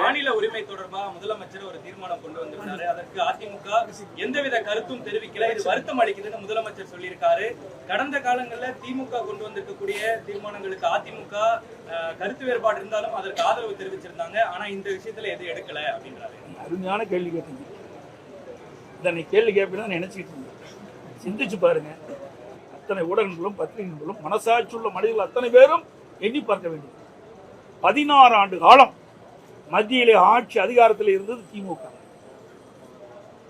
மாநில உரிமை தொடர்பாக முதலமைச்சர் ஒரு தீர்மானம் கொண்டு வந்திருந்தாரு. அதற்கு அதிமுக எந்தவித கருத்தும் தெரிவிக்கல. இது வருத்தம் அளிக்குதுன்னு முதலமைச்சர் சொல்லியிருக்காரு. கடந்த காலங்களில் திமுக கொண்டு வந்திருக்கக்கூடிய தீர்மானங்களுக்கு அதிமுக கருத்து வேறுபாடு இருந்தாலும் அதற்கு ஆதரவு தெரிவிச்சிருந்தாங்க. ஆனா இந்த விஷயத்துல எதுவும் எடுக்கல அப்படின்றாரு. அருமையான கேள்வி கேட்டீங்க. இதனை கேள்வி கேட்பேன்னு நினைச்சிட்டு இருந்தேன். சிந்திச்சு பாருங்க. அத்தனை ஊடகங்களும் பத்திரிகைகளும் மனசாட்சியுள்ள மனிதர்கள் அத்தனை பேரும் எண்ணி பார்க்க வேண்டும். 16 ஆண்டு காலம் மத்தியிலே ஆட்சி அதிகாரத்தில் இருந்தது திமுக.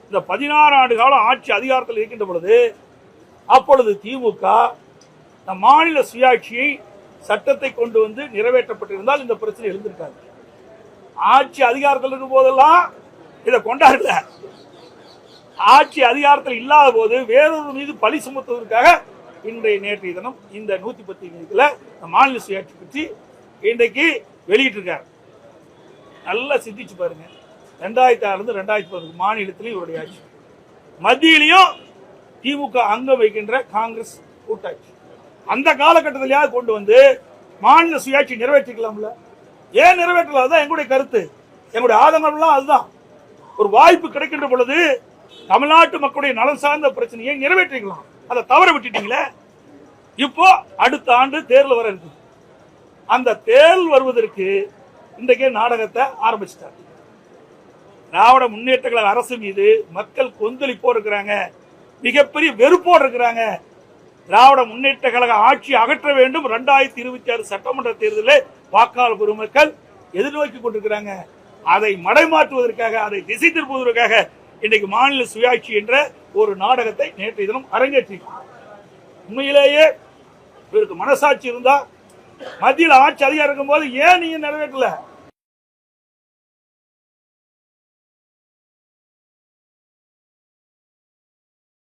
இந்த 16 ஆண்டு காலம் ஆட்சி அதிகாரத்தில் இருக்கின்ற பொழுது அப்பொழுது திமுக மாநில சுயாட்சியை சட்டத்தை கொண்டு வந்து நிறைவேற்றப்பட்டிருந்தால் இந்த பிரச்சனை எழுந்திருக்காது. ஆட்சி அதிகாரத்தில் இருக்கும் போதெல்லாம் இதை கொண்டாடல. ஆட்சி அதிகாரத்தில் இல்லாத போது வேறொரு மீது பழி சுமத்துவதற்காக நேற்றைய தினம் இந்த 110 மாநில சுயாட்சி பற்றி இன்றைக்கு வெளியிட்டிருக்காரு. நல்லா சிந்திச்சு பாருங்க. 2006 2011 மாநிலத்திலையும் இவருடைய ஆட்சி, மத்தியிலையும் திமுக அங்கம் வைக்கின்ற காங்கிரஸ் கூட்டாட்சி. அந்த காலகட்டத்திலேயாவது கொண்டு வந்து மாநில சுயாட்சி நிறைவேற்றிக்கலாம்ல. ஏன் நிறைவேற்றலாம்? அதுதான் எங்களுடைய கருத்து, எங்களுடைய ஆதங்கம்லாம் அதுதான். ஒரு வாய்ப்பு கிடைக்கின்ற பொழுது தமிழ்நாட்டு மக்களுடைய நலன் சார்ந்த பிரச்சனையை நிறைவேற்றிக்கலாம். அதை தவற விட்டுட்டீங்களே. இப்போ அடுத்த ஆண்டு தேர்தல் வர இருக்கு. அந்த தேர்தல் வருவதற்கு இன்றைக்கே நாடகத்தை ஆரம்பிச்சிட்டார். திராவிட முன்னேற்ற கழக அரசு மீது மக்கள் கொந்தளிப்போடு இருக்கிறாங்க, மிகப்பெரிய வெறுப்போடு இருக்கிறாங்க. திராவிட முன்னேற்ற கழக ஆட்சி அகற்ற வேண்டும். 2026 சட்டமன்ற தேர்தலில் வாக்காளர் பெருமக்கள் எதிர்நோக்கி கொண்டிருக்கிறாங்க. அதை மடைமாற்றுவதற்காக, அதை திசை திருப்புவதற்காக இன்றைக்கு மாநில சுயாட்சி என்ற ஒரு நாடகத்தை நேற்றைய தினம் அரங்கேற்றிருக்கிறார். உண்மையிலேயே இவருக்கு மனசாட்சி இருந்தா மத்தியில் ஆட்சி அதிகாரம் இருக்கும் போது ஏன் நீங்க நிறைவேற்றல?